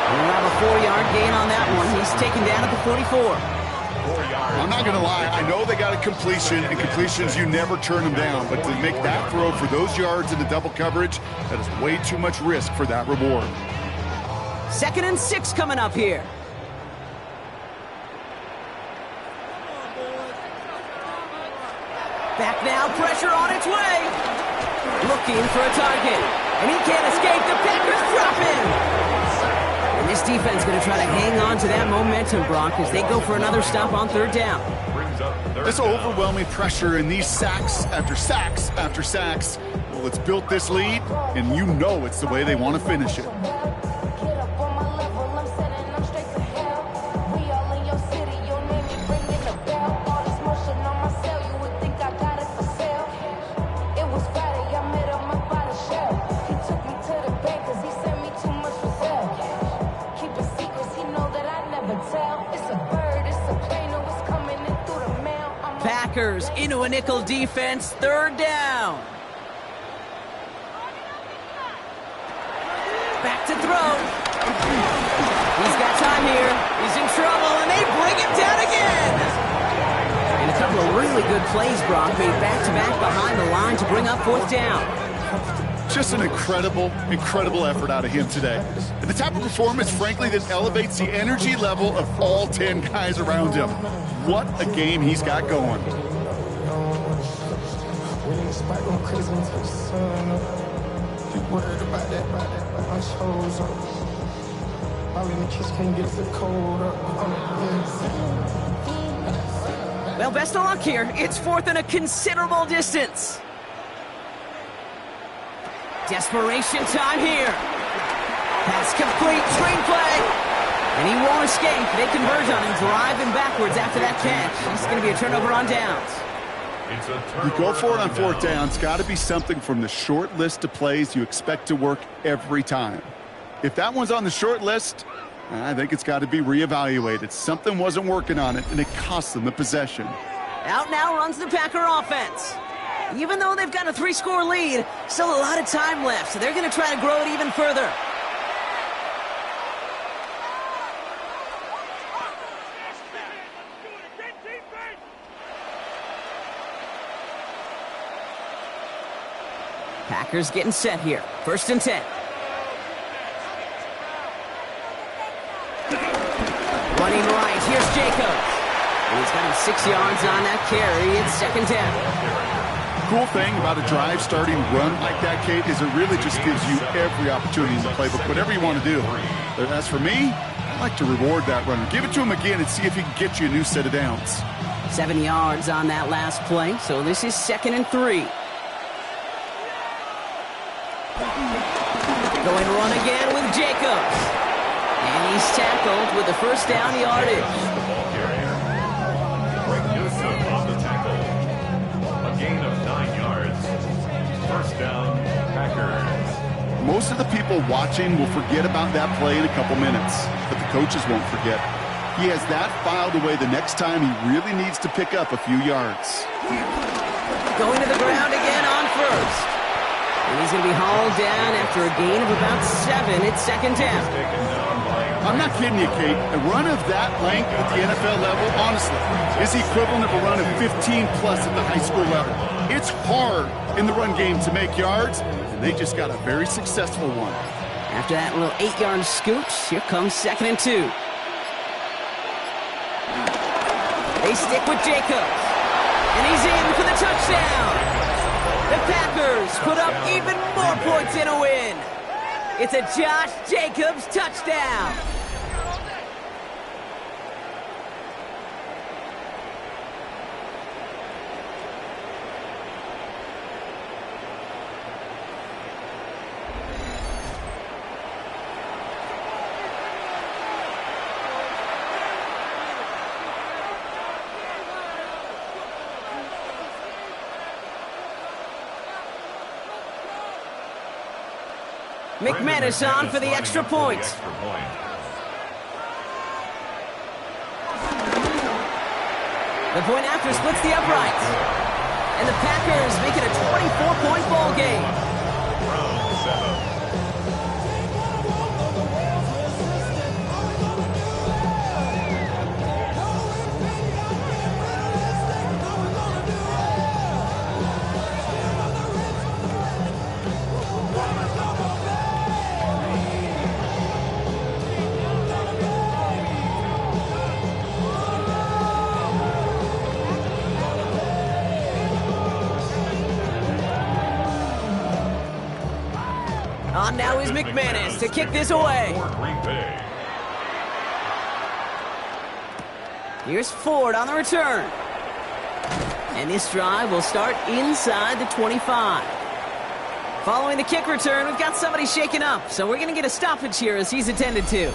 And we'll have a 4-yard gain on that one. He's taken down at the 44. I'm not going to lie. I know they got a completion, and completions, you never turn them down. But to make that throw for those yards into double coverage, that is way too much risk for that reward. 2nd and 6 coming up here. Back now, pressure on its way. Looking for a target. And he can't escape. The Packers drop him. And this defense going to try to hang on to that momentum, Brock, as they go for another stop on 3rd down. This overwhelming pressure and these sacks after sacks after sacks, well, it's built this lead, and you know it's the way they want to finish it. Packers into a nickel defense, 3rd down. Back to throw. He's got time here. He's in trouble, and they bring him down again. And a couple of really good plays, Brock, made back-to-back behind the line to bring up 4th down. Just an incredible effort out of him today. And the type of performance, frankly, that elevates the energy level of all 10 guys around him. What a game he's got going. Well, best of luck here. It's 4th and a considerable distance. Desperation time here. Pass complete, screenplay. And he won't escape. They converge on him, drive him backwards after that catch. It's going to be a turnover on downs. You go for it on 4th down. It's got to be something from the short list of plays you expect to work every time. If that one's on the short list, I think it's got to be reevaluated. Something wasn't working on it, and it cost them the possession. Out now runs the Packer offense. Even though they've got a 3-score lead, still a lot of time left, so they're going to try to grow it even further. Packers getting set here. 1st and 10. Running right. Here's Jacobs. And he's got him 6 yards on that carry. It's 2nd down. Cool thing about a drive starting run like that, Kate, is it really just gives you every opportunity in the playbook, whatever you want to do. But as for me, I like to reward that runner. Give it to him again and see if he can get you a new set of downs. 7 yards on that last play, so this is 2nd and 3. Going to run again with Jacobs. And he's tackled with the 1st down yardage. On the tackle. A gain of 9 yards. 1st down, Packers. Most of the people watching will forget about that play in a couple minutes, but the coaches won't forget. He has that filed away the next time he really needs to pick up a few yards. Going to the ground again on 1st. And he's going to be hauled down after a gain of about 7. It's 2nd down. I'm not kidding you, Kate. A run of that length at the NFL level, honestly, is the equivalent of a run of 15-plus at the high school level. It's hard in the run game to make yards, and they just got a very successful one. After that little 8-yard scooch, here comes 2nd and 2. They stick with Jacobs. And he's in for the touchdown. The Packers put up even more points in a win. It's a Josh Jacobs touchdown. McManus on for the extra point. The point after splits the uprights. And the Packers make it a 24-point ball game. Round 7. On now is McManus to kick this away. Here's Ford on the return. And this drive will start inside the 25. Following the kick return, we've got somebody shaken up, so we're going to get a stoppage here as he's attended to.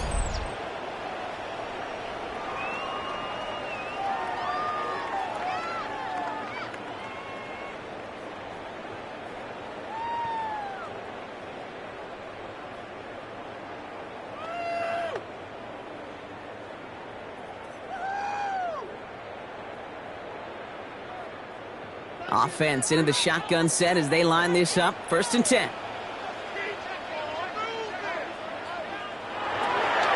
Offense into the shotgun set as they line this up. 1st and 10.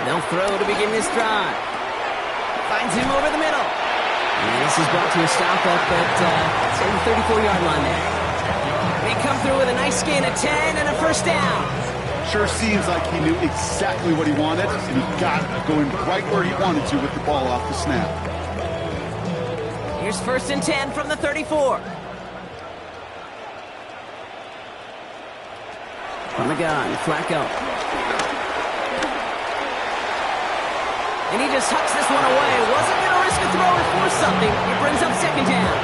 They'll throw to begin this drive. Finds him over the middle. And this is brought to a stop up at the 34-yard line there. They come through with a nice gain of 10 and a 1st down. Sure seems like he knew exactly what he wanted, and he got it going right where he wanted to with the ball off the snap. Here's 1st and 10 from the 34. From the gun, Flacco. And he just hucks this one away. Wasn't going to risk a throw or force something. It brings up 2nd down.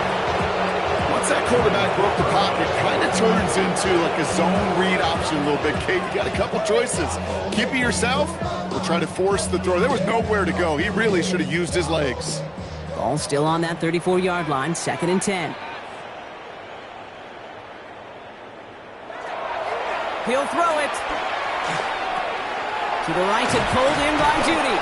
Once that quarterback broke the pocket, it kind of turns into like a zone read option a little bit. Kate, you got a couple choices. Keep it yourself or try to force the throw. There was nowhere to go. He really should have used his legs. Ball still on that 34-yard line, 2nd and 10. He'll throw it. To the right and pulled in by Judy.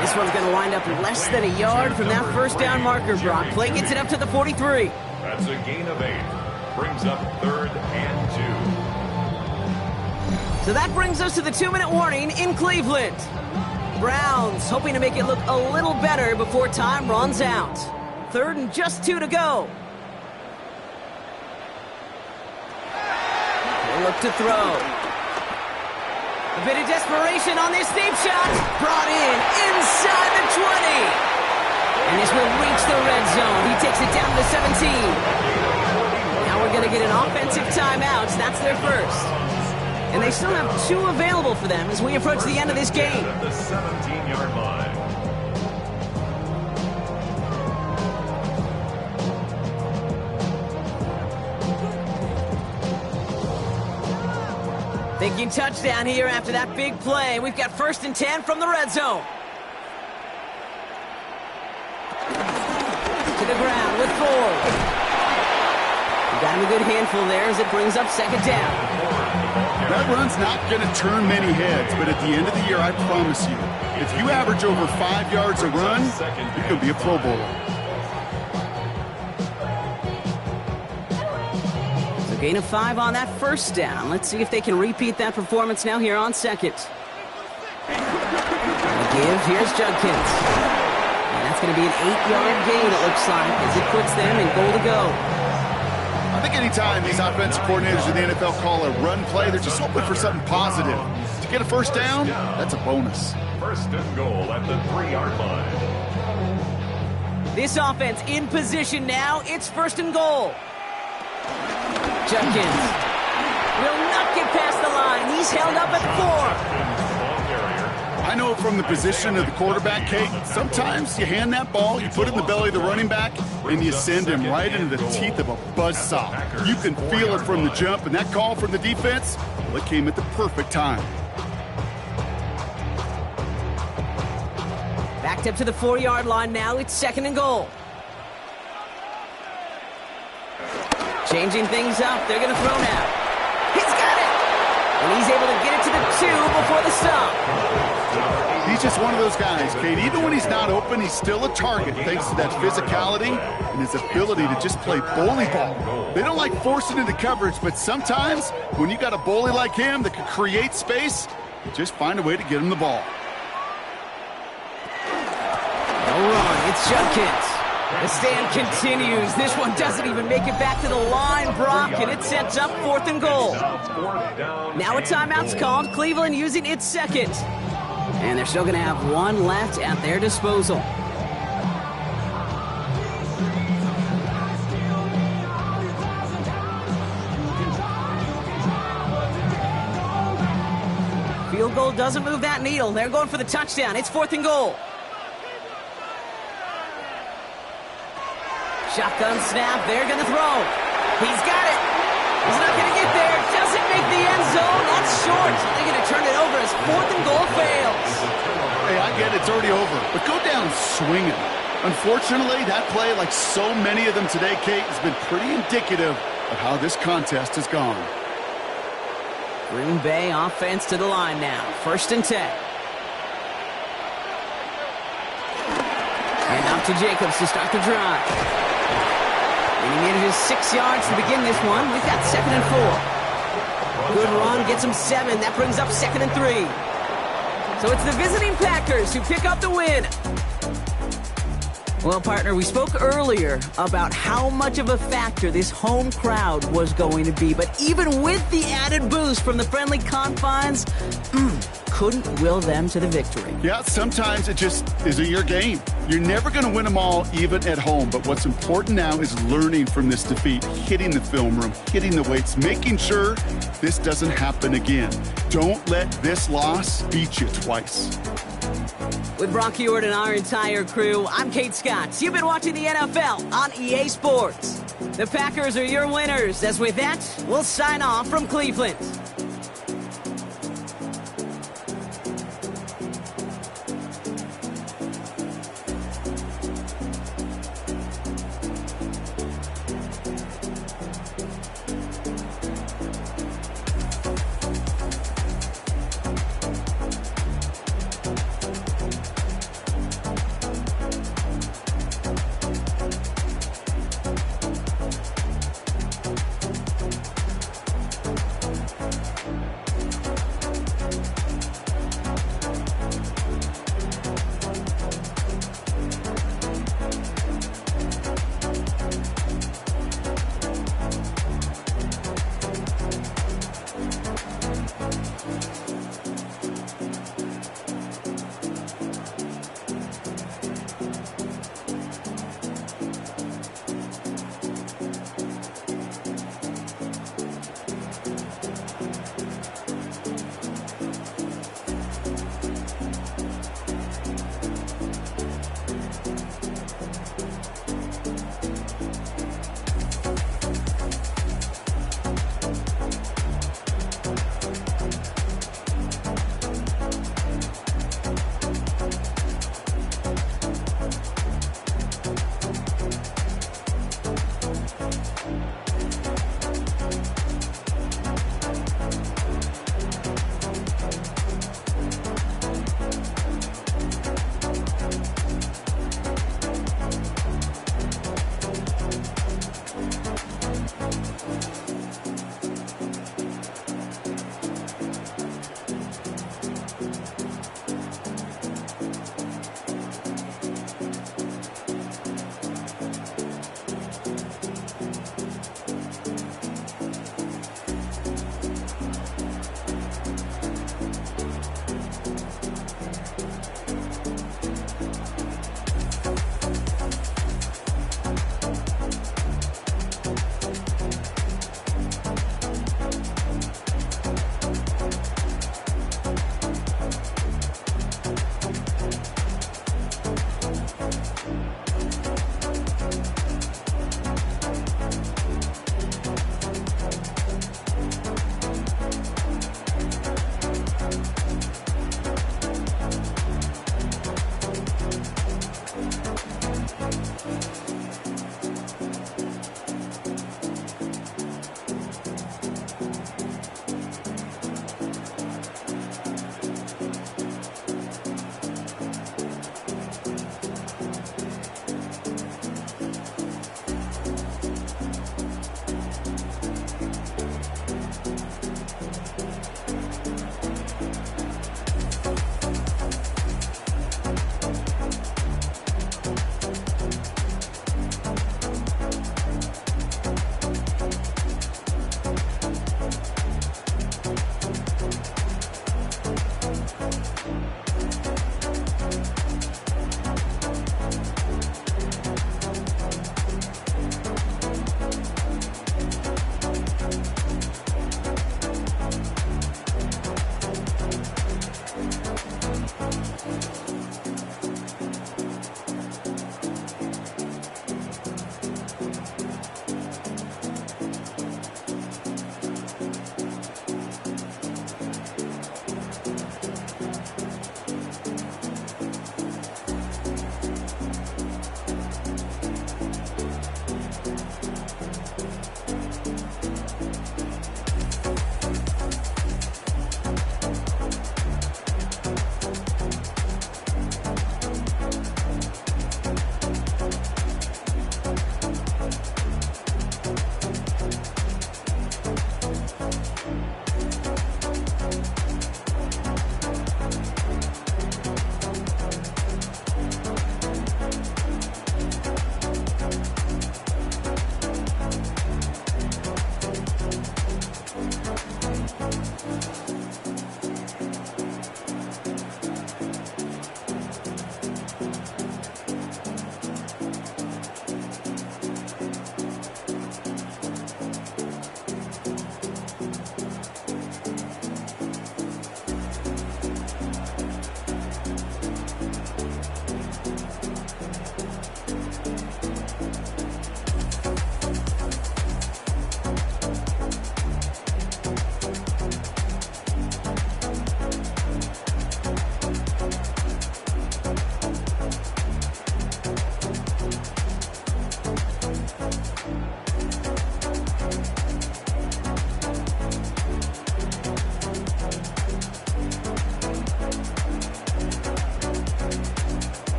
This one's going to wind up less than a yard from that 1st down marker, Brock. Play gets it up to the 43. That's a gain of 8. Brings up 3rd and 2. So that brings us to the 2-minute warning in Cleveland. Browns hoping to make it look a little better before time runs out. 3rd and just 2 to go. They'll look to throw. A bit of desperation on this deep shot. Brought in inside the 20. And this will reach the red zone. He takes it down to the 17. Now we're going to get an offensive timeout. That's their 1st. And they still have 2 available for them as we approach the end of this game. At the 17-yard line. Thinking touchdown here after that big play. We've got 1st and 10 from the red zone. To the ground with Ford. Got him a good handful there as it brings up 2nd down. That run's not going to turn many heads, but at the end of the year, I promise you, if you average over 5 yards a run, you could be a Pro Bowler. So gain of 5 on that 1st down. Let's see if they can repeat that performance now here on 2nd. Give, here's Judkins. And that's going to be an 8-yard gain, it looks like, as it puts them in goal to go. I think anytime these offensive coordinators in the NFL call a run play, they're just hoping for something positive to get a first down, that's a bonus. First and goal at the 3-yard line. This offense in position now. It's first and goal. Judkins will not get past the line. He's held up at 4. I know from the position of the quarterback, Kate, sometimes you hand that ball, you put it in the belly of the running back, and you send him right into the teeth of a buzzsaw. You can feel it from the jump, and that call from the defense, well, it came at the perfect time. Backed up to the 4-yard line now. It's second and goal. Changing things up. They're going to throw now. He's got it! And he's able to get it to the 2 before the stop. He's just one of those guys, Kate. Even when he's not open, he's still a target thanks to that physicality and his ability to just play bully ball. They don't like forcing into coverage, but sometimes when you got a bully like him that can create space, just find a way to get him the ball. No run. It's Judkins. The stand continues. This one doesn't even make it back to the line, Brock, and it sets up fourth and goal. Now a timeout's called. Cleveland using its second. And they're still going to have one left at their disposal. Field goal doesn't move that needle. They're going for the touchdown. It's fourth and goal. Shotgun snap. They're going to throw. He's got it. He's not going to get there. Doesn't make the end zone. That's short. They're going to turn it over as fourth and goal fails. Hey, I get it. It's already over. But go down swinging. Unfortunately, that play, like so many of them today, Kate, has been pretty indicative of how this contest has gone. Green Bay offense to the line now. First and 10. And up to Jacobs to start the drive. And he manages 6 yards to begin this one. We've got second and 4. Good run, gets him 7. That brings up second and 3. So it's the visiting Packers who pick up the win. Well, partner, we spoke earlier about how much of a factor this home crowd was going to be. But even with the added boost from the friendly confines, couldn't will them to the victory. Yeah, sometimes it just isn't your game. You're never going to win them all, even at home. But what's important now is learning from this defeat, hitting the film room, hitting the weights, making sure this doesn't happen again. Don't let this loss beat you twice. With Brock Heward and our entire crew, I'm Kate Scott. You've been watching the NFL on EA Sports. The Packers are your winners. As with that, we'll sign off from Cleveland.